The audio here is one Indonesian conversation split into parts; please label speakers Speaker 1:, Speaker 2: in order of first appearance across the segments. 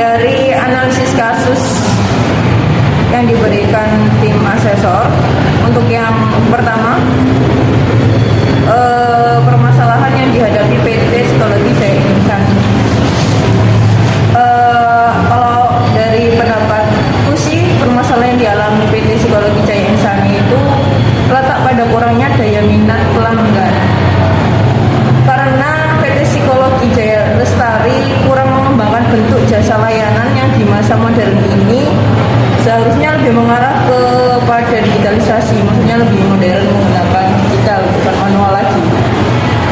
Speaker 1: dari analisis kasus yang diberikan tim asesor, untuk yang pertama, permasalahan yang dihadapi PT Psikologi Jaya Insan. Kalau dari pendapatku sih, permasalahan yang dialami PT Psikologi Jaya Insan itu terletak pada kurangnya daya minat pelanggan. Karena PT Psikologi Jaya Lestari kurang mengembangkan bentuk jasa layanan yang di masa modern ini seharusnya lebih mengarah kepada digitalisasi, maksudnya lebih modern, menggunakan digital, bukan manual lagi.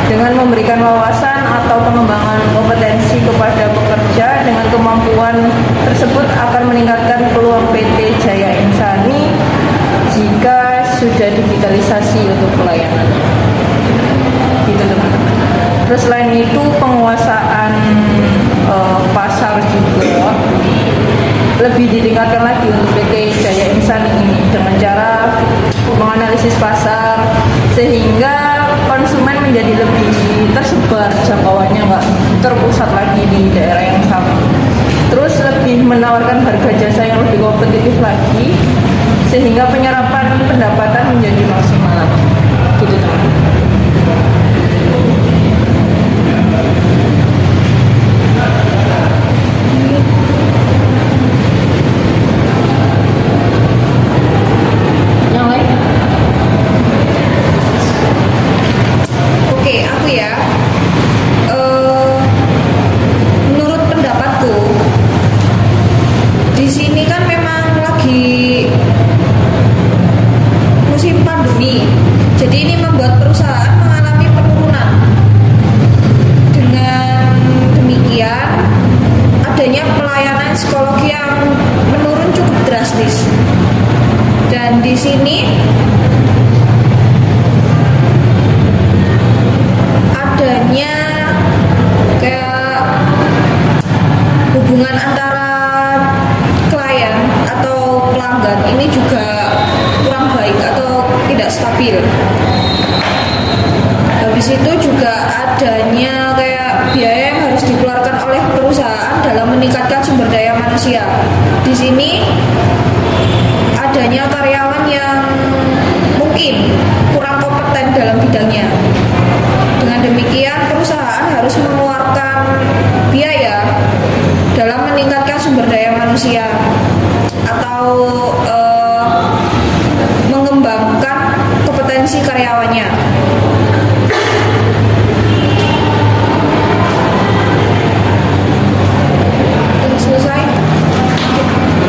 Speaker 1: Dengan memberikan wawasan atau pengembangan kompetensi kepada pekerja dengan kemampuan tersebut akan meningkatkan peluang PT Jaya Insani jika sudah digitalisasi untuk pelayanan. Gitu teman-teman. Terus selain itu penguasaan pasar juga lebih ditingkatkan lagi untuk PT Jaya Insani ini dengan cara menganalisis pasar sehingga konsumen menjadi lebih tersebar jangkauannya, nggak terpusat lagi di daerah yang sama. Terus lebih menawarkan harga jasa yang lebih kompetitif lagi sehingga penyerapan pendapatan menjadi maksimal. Gitu teman-teman.
Speaker 2: Dan di sini adanya kayak hubungan antara klien atau pelanggan ini juga kurang baik atau tidak stabil. Habis itu juga adanya kayak biaya yang harus dikeluarkan oleh perusahaan dalam meningkatkan sumber daya manusia. Di sini adanya karyawan yang mungkin kurang kompeten dalam bidangnya. Dengan demikian, perusahaan harus mengeluarkan biaya dalam meningkatkan sumber daya manusia atau mengembangkan kompetensi karyawannya. Selesai?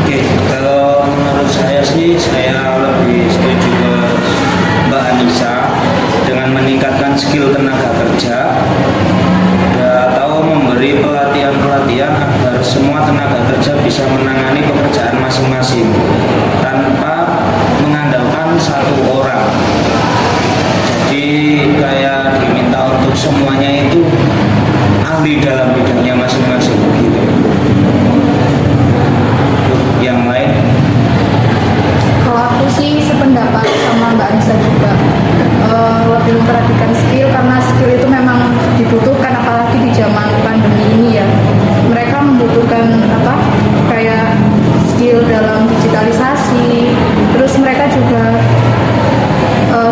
Speaker 3: Oke, kalau menurut saya sih, saya lebih setuju ke Mbak Anissa dengan meningkatkan skill tenaga kerja atau memberi pelatihan-pelatihan agar semua tenaga kerja bisa menangani pekerjaan masing-masing tanpa mengandalkan satu orang. Jadi kayak diminta untuk semuanya itu ahli dalam bidangnya masing-masing gitu. Yang lain?
Speaker 4: Kalau aku sih sependapat sama Mbak Anissa juga, lebih memperhatikan skill karena skill itu memang dibutuhkan apalagi di zaman pandemi ini ya. Mereka membutuhkan kayak skill dalam digitalisasi. Terus mereka juga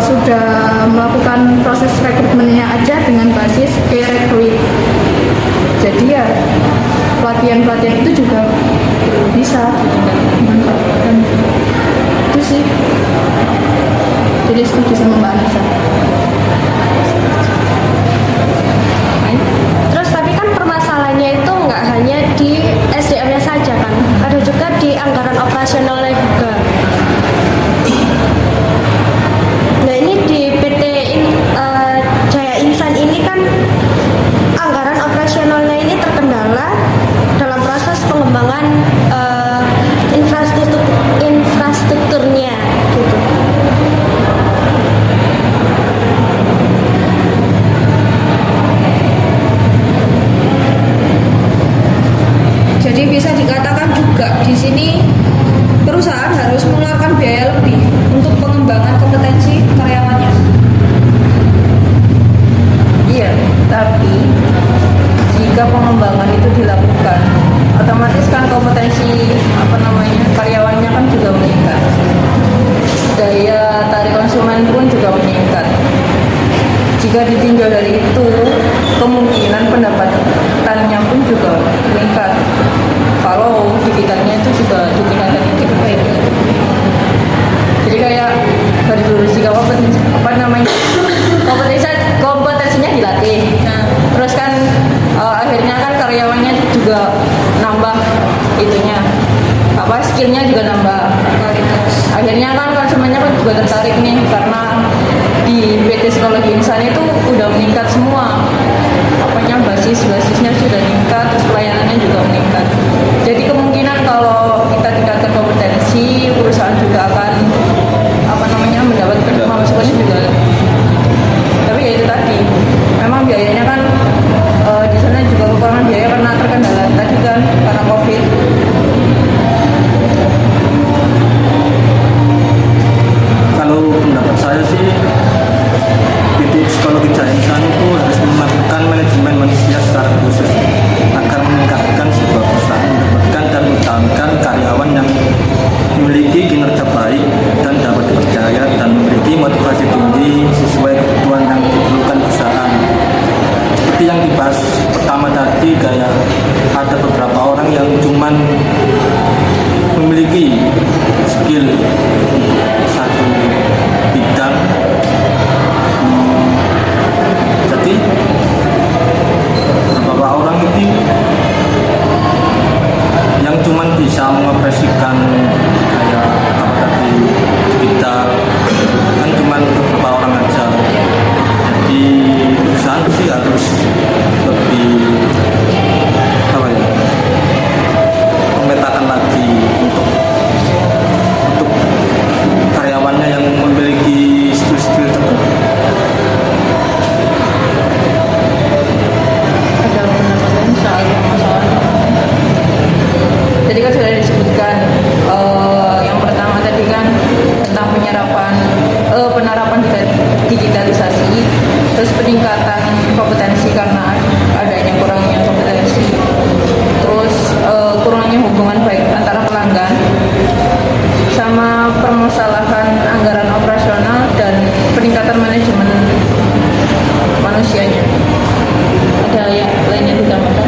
Speaker 4: sudah melakukan proses rekrutmennya aja dengan basis e-recruit. Jadi ya pelatihan-pelatihan itu juga bisa dimanfaatkan. Itu sih. Jadi setuju sama Mbak Anissa.
Speaker 5: Terus tapi kan permasalahannya itu nggak hanya di SDM-nya saja kan, ada juga di anggaran operasionalnya juga. Nah ini di PT Jaya Insan ini kan anggaran operasionalnya ini terkendala dalam proses pengembangan infrastrukturnya gitu.
Speaker 2: Jadi bisa dikatakan juga di sini perusahaan harus mengeluarkan biaya lebih untuk pengembangan kompetensi karyawannya.
Speaker 1: Iya, tapi jika pengembangan itu dilakukan, otomatis kan itunya apa skillnya juga nambah.
Speaker 2: kualitas.
Speaker 1: Akhirnya kan konsumennya kan juga tertarik nih karena di PT Psikologi Insan itu udah meningkat semua, apanya basisnya sudah meningkat, terus pelayanannya juga meningkat. Jadi kemungkinan kalau kita tingkatkan kompetensi, perusahaan juga akan apa namanya mendapatkan pemasukannya juga. Tapi ya itu tadi, memang biayanya kan di sana juga kekurangan biaya karena terkendala tadi kan karena COVID.
Speaker 6: Kalau pendapat saya sih, PT Psikologi Jaya Insan itu harus melakukan manajemen manusia secara khusus agar meningkatkan sebuah perusahaan, mendapatkan dan mempertahankan karyawan yang memiliki kinerja baik dan dapat dipercaya dan memiliki motivasi tinggi sesuai kebutuhan yang diperlukan perusahaan. Seperti yang dibahas pertama tadi, kayak ada beberapa orang yang cuman memiliki skill satu bidang. Jadi beberapa orang itu yang cuman bisa mengoperasikan kayak apa tadi digital kan cuman beberapa orang aja. Jadi perusahaan sih harus lebih apa ya, memetakan lagi untuk karyawannya yang memiliki skill-skill tertentu.
Speaker 1: Ada pendapatan soal masalah. Jadi kan sudah disebutkan yang pertama tadi kan tentang penerapan digitalisasi, terus peningkatan kompetensi karena adanya kurangnya kompetensi, terus kurangnya hubungan baik antara pelanggan, sama permasalahan anggaran operasional dan peningkatan manajemen manusianya. Ada yang lainnya ditambahkan?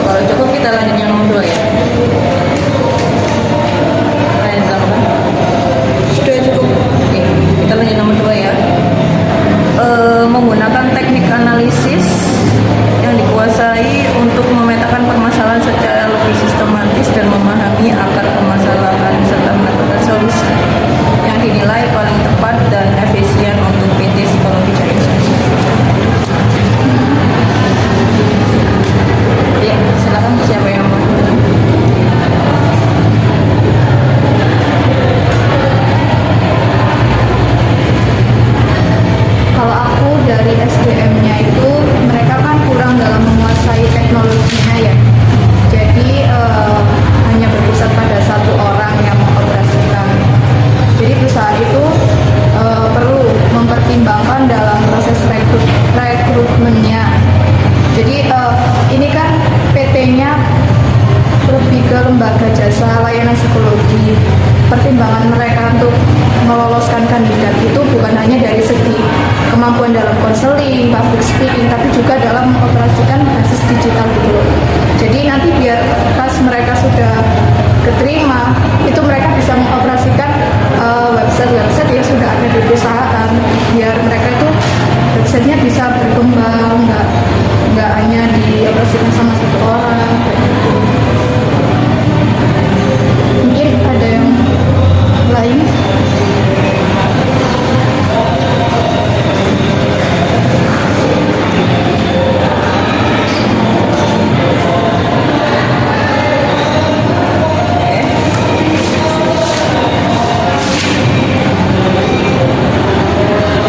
Speaker 1: Kalau cukup kita lanjut yang nomor 2 ya. Ada yang ditambahkan?
Speaker 2: Sudah cukup.
Speaker 1: Oke, kita lanjut nomor 2 ya. Menggunakan teknik analisis yang dikuasai untuk memetakan permasalahan secara lebih sistematis dan memahami akar permasalahan serta mendapatkan solusi yang dinilai paling tepat dan efisien untuk PT Psikologi Jaya Insan. Ya, silakan siapa yang mau.
Speaker 4: Kalau aku dari SDM-nya itu mereka kan kurang dalam menguasai teknologinya ya. Jadi hanya berpusat pada satu orang yang mengoperasikan. Jadi perusahaan itu perlu mempertimbangkan dalam proses rekrutmennya. Jadi ini kan PT-nya lebih ke lembaga jasa layanan psikologi. Pertimbangan mereka untuk meloloskan kandidat itu bukan hanya dari segi kemampuan dalam konseling, public speaking, tapi juga dalam mengoperasikan basis digital gitu loh. Jadi nanti biar pas mereka sudah keterima, itu mereka bisa mengoperasikan website-website yang sudah ada di perusahaan, biar mereka itu websitenya bisa berkembang, nggak hanya dioperasikan sama satu orang kayak gitu. Mungkin ada yang lain.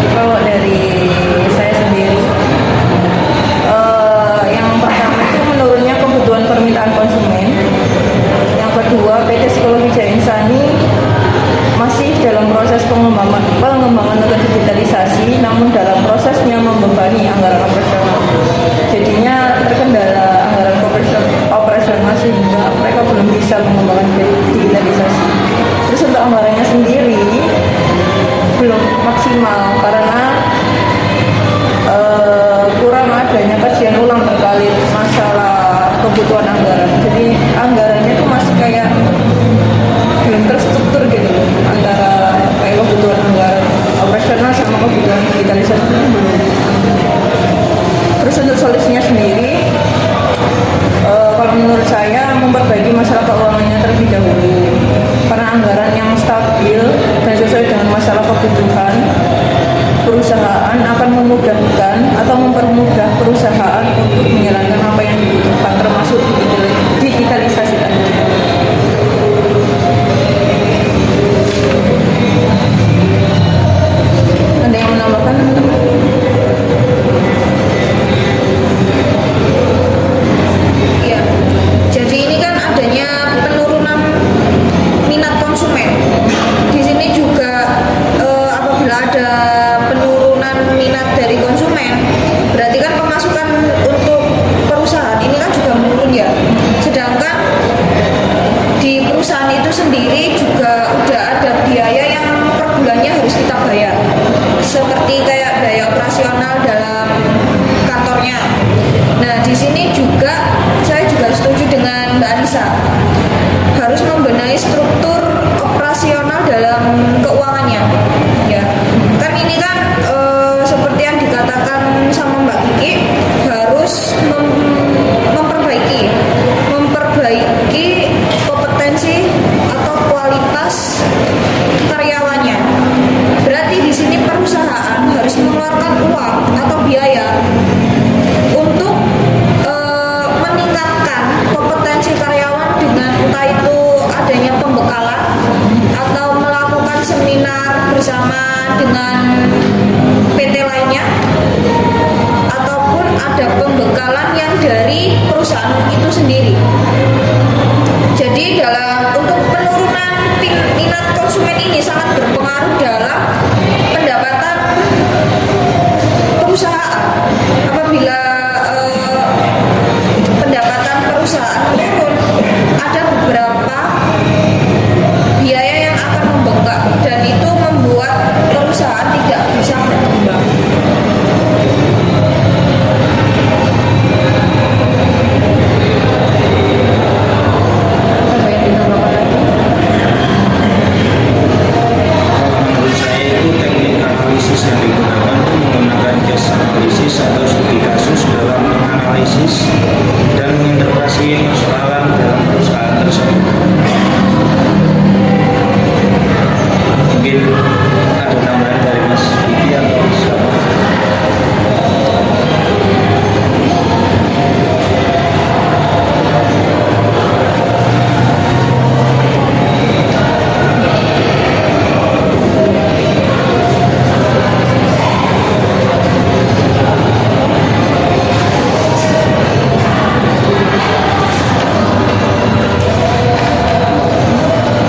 Speaker 1: Kalau dari saya sendiri
Speaker 2: itu sendiri juga udah ada biaya yang per bulannya harus kita bayar, seperti kayak biaya operasional dalam kantornya. Nah, di sini juga saya juga setuju dengan Mbak Anissa, harus membenahi struktur operasional dalam keuangannya. Ya, kan ini kan seperti yang dikatakan sama Mbak Kiki, harus memperbaiki kompetensi atau kualitas karyawannya. Berarti di sini perusahaan harus mengeluarkan uang atau biaya untuk meningkatkan kompetensi karyawan dengan entah itu adanya pembekalan atau melakukan seminar bersama dengan PT lainnya, ataupun ada pembekalan yang dari perusahaan itu sendiri. Jadi untuk penurunan minat konsumen ini sangat berpengaruh dalam pendapatan perusahaan. Apabila pendapatan perusahaan turun, ada beberapa biaya yang akan membengkak dan itu membuat perusahaan tidak bisa berkembang. Apa yang ditambahkan lagi?
Speaker 3: Menurut saya itu teknik analisis yang digunakan itu menggunakan case analisis atau studi kasus dalam menganalisis dan menginterpretasi persoalan dalam perusahaan tersebut. Mungkin ada tambahan dari Mas Diki atau siapa?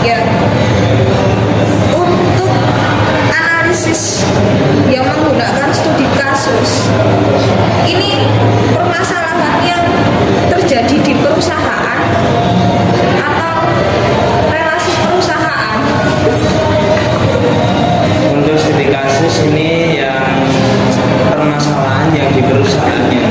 Speaker 2: Ya, untuk analisis yang menggunakan studi kasus, ini permasalahan yang terjadi di perusahaan atau relasi perusahaan.
Speaker 3: Untuk studi kasus ini yang permasalahan yang di perusahaannya.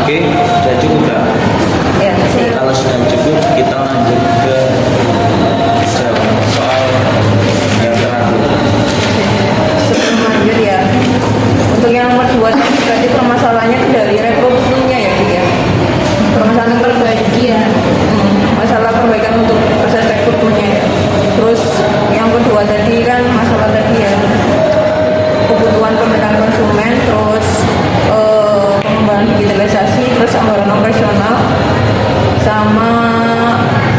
Speaker 3: Oke, sudah cukup dah.
Speaker 1: Ya, saya
Speaker 3: Kalau sudah cukup, kita lanjut ke soal yang terakhir.
Speaker 1: sebelum lanjut ya. Untuk yang nomor 2 tadi berarti permasalahannya itu dari rekrutmennya ya, Ki, ya. Permasalahan perbaiki ya. Masalah perbaikan untuk proses rekrutmennya ya. Terus yang kedua tadi kan masalah tadi ya, kebutuhan pembinaan konsumen, terus pengembangan digitalisasi, terus anggaran operasional, sama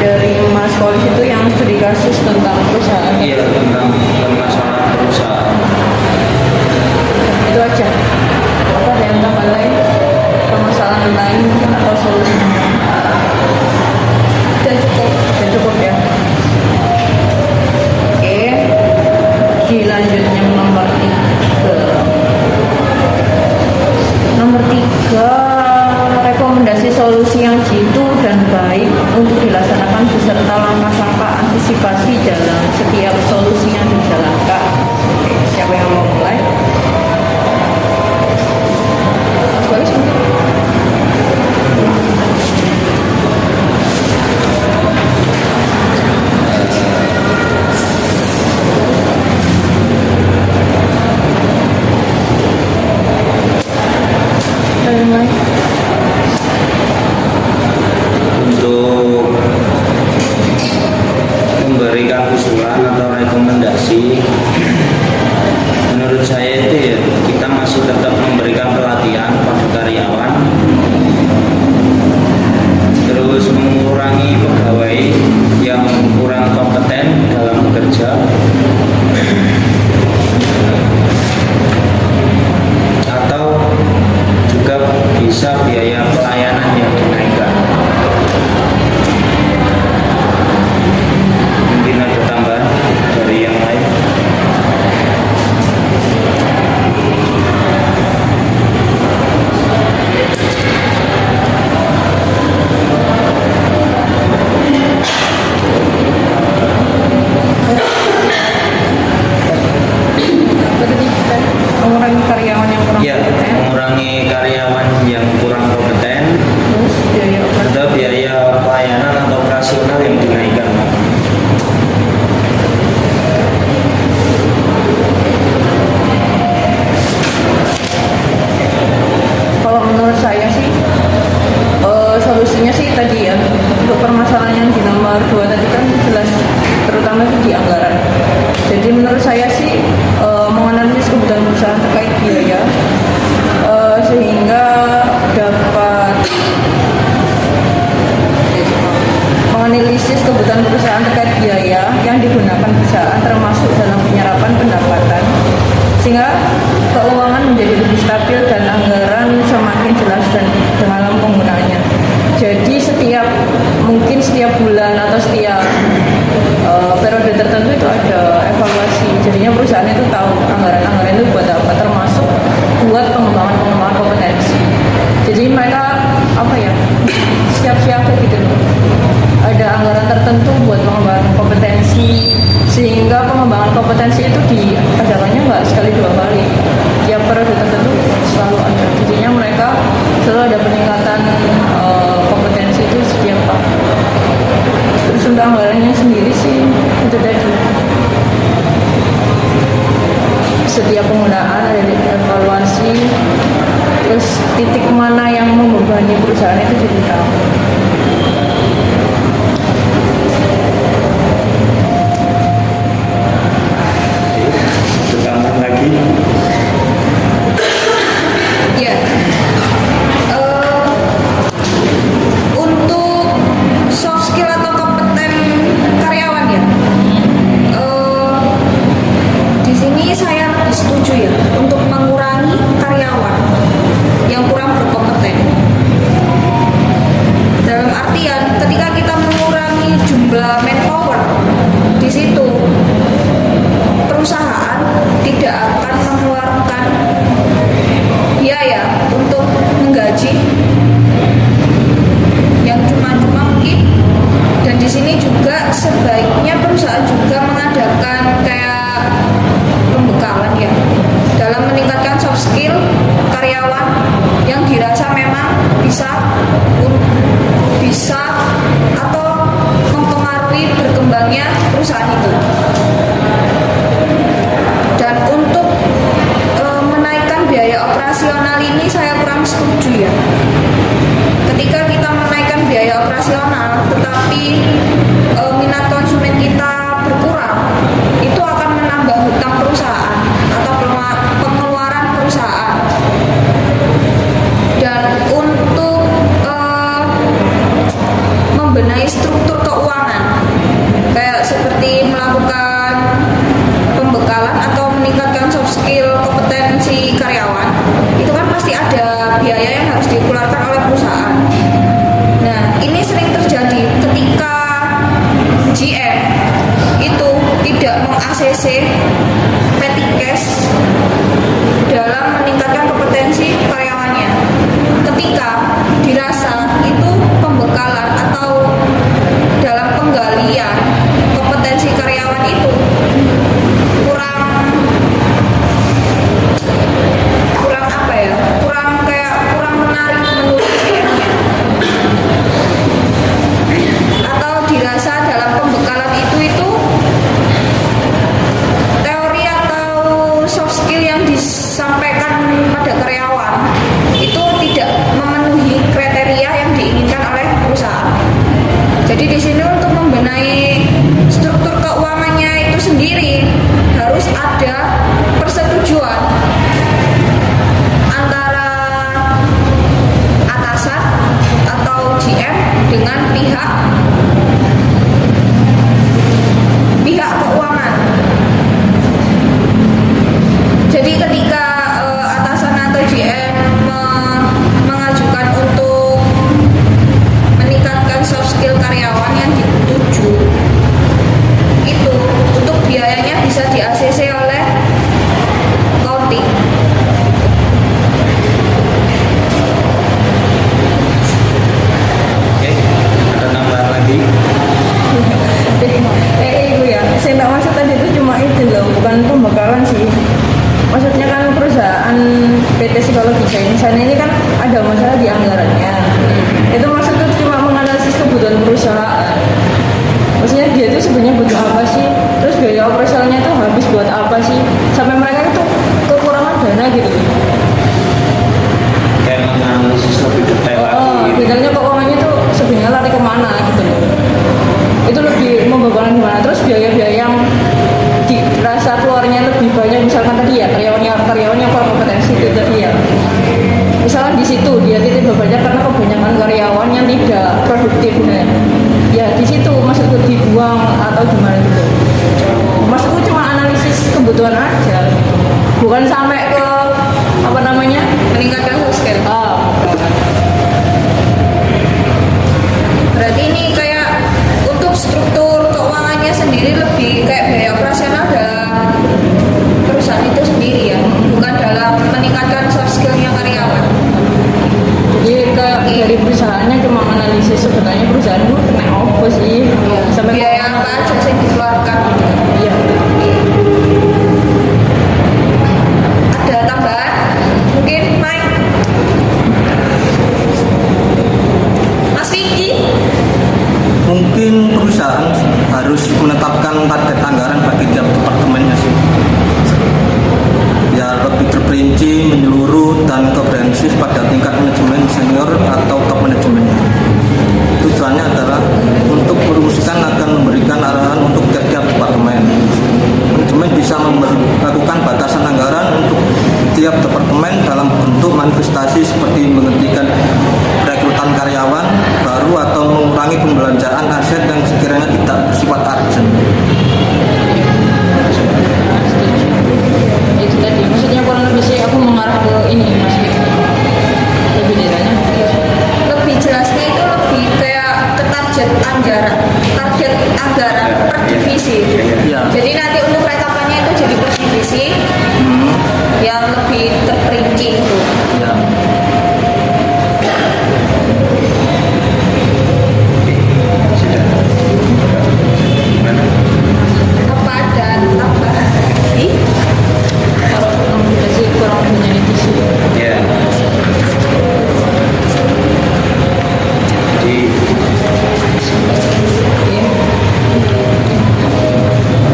Speaker 1: dari Mas Kolis itu yang studi kasus tentang perusahaan.
Speaker 3: Iya, tentang permasalahan perusahaan.
Speaker 1: Itu aja. Apa ada yang tambah lain? Permasalahan lain mungkin atau solusinya?
Speaker 2: Dan cukup.
Speaker 1: Dan cukup ya. Oke. Dilanjut yang nomor 3. Nomor 3, rekomendasi solusi yang jitu dan baik untuk dilaksanakan beserta langkah-langkah antisipasi dalam setiap solusi yang keuangan menjadi lebih stabil dan anggaran semakin jelas dan dalam penggunaannya. Jadi mungkin setiap bulan atau setiap periode tertentu itu ada evaluasi. Jadinya perusahaan itu tahu anggaran itu buat apa, termasuk buat pengembangan kompetensi. Jadi mereka siap-siap gitu loh. Ada anggaran tertentu buat pengembangan kompetensi, sehingga pengembangan kompetensi itu diadakannya nggak sekali dua kali. Tiap periode tertentu selalu ada. Jadinya mereka selalu ada peningkatan kompetensi itu setiap tahun. Terus untuk anggarannya sendiri sih itu tadi. Setiap penggunaan ada evaluasi, terus titik mana yang membebani perusahaan itu jadi tahu.
Speaker 3: Tambah lagi.
Speaker 2: Ya, untuk soft skill atau kompeten karyawan ya, di sini saya lebih setuju ya untuk mengurangi karyawan yang kurang berkompeten. Dalam artian ketika kita mengurangi jumlah manpower di situ, perusahaan tidak akan mengeluarkan biaya untuk menggaji yang cuma-cuma mungkin. Dan di sini juga sebaiknya perusahaan juga mengadakan kayak pembekalan ya dalam meningkatkan soft skill karyawan yang dirasa memang bisa atau mempengaruhi berkembangnya perusahaan itu. Dan untuk menaikkan biaya operasional ini saya kurang setuju ya. Ketika kita menaikkan biaya operasional tetapi minat konsumen kita berkurang, itu akan menambah hutang perusahaan atau pengeluaran perusahaan. Dan untuk membenahi struktur keuangan kayak seperti melakukan pembekalan atau meningkatkan soft skill kompetensi karyawan, itu kan pasti ada biaya yang harus dikeluarkan oleh perusahaan. Nah, ini sering terjadi ketika GM itu tidak meng-ACC petty cash dalam meningkatkan kompetensi karyawannya. Ketika dirasa itu pembekalan atau dalam penggalian kompetensi karyawan itu kurang menarik menurut GM-nya, atau dirasa dalam pembekalan itu teori atau soft skill yang disampaikan pada karyawan itu tidak memenuhi kriteria yang diinginkan oleh perusahaan. Jadi di sini untuk membenahi struktur keuangannya itu sendiri harus ada persetujuan antara atasan atau GM dengan pihak keuangan. Jadi ketika atasan atau GM mengajukan untuk meningkatkan soft skill karyawan yang dituju, itu untuk biayanya bisa di-ACC oleh accounting.
Speaker 3: Oke, ada tambahan lagi.
Speaker 1: Ibu ya, saya nggak maksud tadi itu cuma itu loh, bukan pembekalan sih. Maksudnya kan perusahaan PT Psikologi Insan ini kan ada masalah di anggarannya. Itu maksudnya cuma menganalisis kebutuhan perusahaan. Maksudnya dia itu sebenarnya butuh apa sih? Terus biaya operasionalnya itu habis buat apa sih? Sampai mereka itu kekurangan dana gitu.
Speaker 3: Kayak menganalisis lebih detail lagi.
Speaker 1: Detailnya keuangannya itu sebenarnya lari kemana gitu loh. Itu lebih membebani gimana. Terus biaya-biaya yang dirasa keluarnya lebih banyak, misalkan tadi ya karyawannya kurang kompetensi itu tadi ya. Misalnya di situ dia titik bebannya karena kebanyakan karyawan yang tidak produktif. Ya di situ maksudku dibuang atau gimana gitu. Maksudku cuma analisis kebutuhan aja. bukan sampai ke apa namanya
Speaker 2: meningkatkan soft skill. Berarti ini kayak untuk struktur keuangannya sendiri lebih kayak biaya operasional dalam perusahaan itu sendiri ya, bukan dalam meningkatkan soft skillnya karyawan.
Speaker 1: jadi dari perusahaannya cuma analisis sebenarnya perusahaan itu kena apa sih sampai
Speaker 2: Biaya apa aja sih yang dikeluarkan?
Speaker 1: iya.
Speaker 2: Ada tambahan? Mungkin Mike? Mas Vicky?
Speaker 6: Mungkin perusahaan harus menetapkan target anggaran bagi tiap departemennya sih, biar lebih terperinci, menyeluruh, dan komprehensif pada tingkat manajemen senior atau top manajemennya. Tujuannya adalah untuk merumuskan akan memberikan arahan untuk tiap-tiap departemen. Manajemen bisa melakukan batasan anggaran untuk tiap departemen dalam bentuk manifestasi seperti menghentikan rekrutan karyawan baru atau mengurangi pembelanjaan aset yang sekiranya tidak bersifat urgent.
Speaker 1: Itu tadi maksudnya kurang lebih sih aku mengarah ke ini mas lebih detailnya.
Speaker 2: Lebih jelasnya itu lebih kayak ke target anggaran per divisi.
Speaker 6: Iya.
Speaker 2: Jadi nanti untuk rekapannya itu jadi per divisi yang lebih terperinci itu.
Speaker 6: Ya.
Speaker 3: Sudah. Gimana?
Speaker 2: Apa ada tambahan lagi?
Speaker 1: Kalau komunikasi kurang lebihnya itu sih.
Speaker 3: Ya. Jadi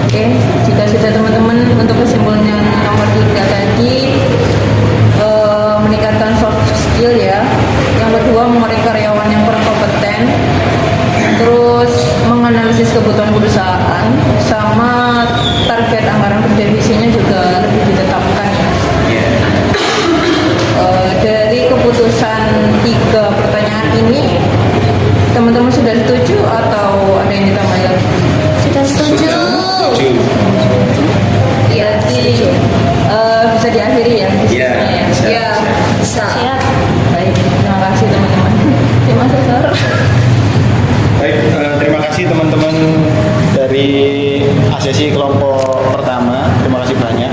Speaker 1: Oke, jika sudah teman-teman untuk kesimpulannya nomor 3 tadi meningkatkan soft skill ya. Yang kedua memerik karyawan yang berkompeten. Terus menganalisis kebutuhan perusahaan sama target anggaran per divisinya juga lebih ditetapkan ya.
Speaker 3: ya.
Speaker 1: Dari keputusan 3 pertanyaan ini teman-teman sudah setuju atau ada yang ditambah lagi?
Speaker 5: Sudah setuju.
Speaker 3: Setuju.
Speaker 2: Iya,
Speaker 1: Jadi
Speaker 2: setuju.
Speaker 1: bisa diakhiri ya
Speaker 3: Iya,
Speaker 1: diskusinya
Speaker 3: bisa.
Speaker 2: Ya, bisa.
Speaker 5: Siap.
Speaker 1: Baik, terima kasih teman-teman. Terima kasih Sir.
Speaker 7: Baik, terima kasih teman-teman dari ASESI kelompok pertama. Terima kasih banyak.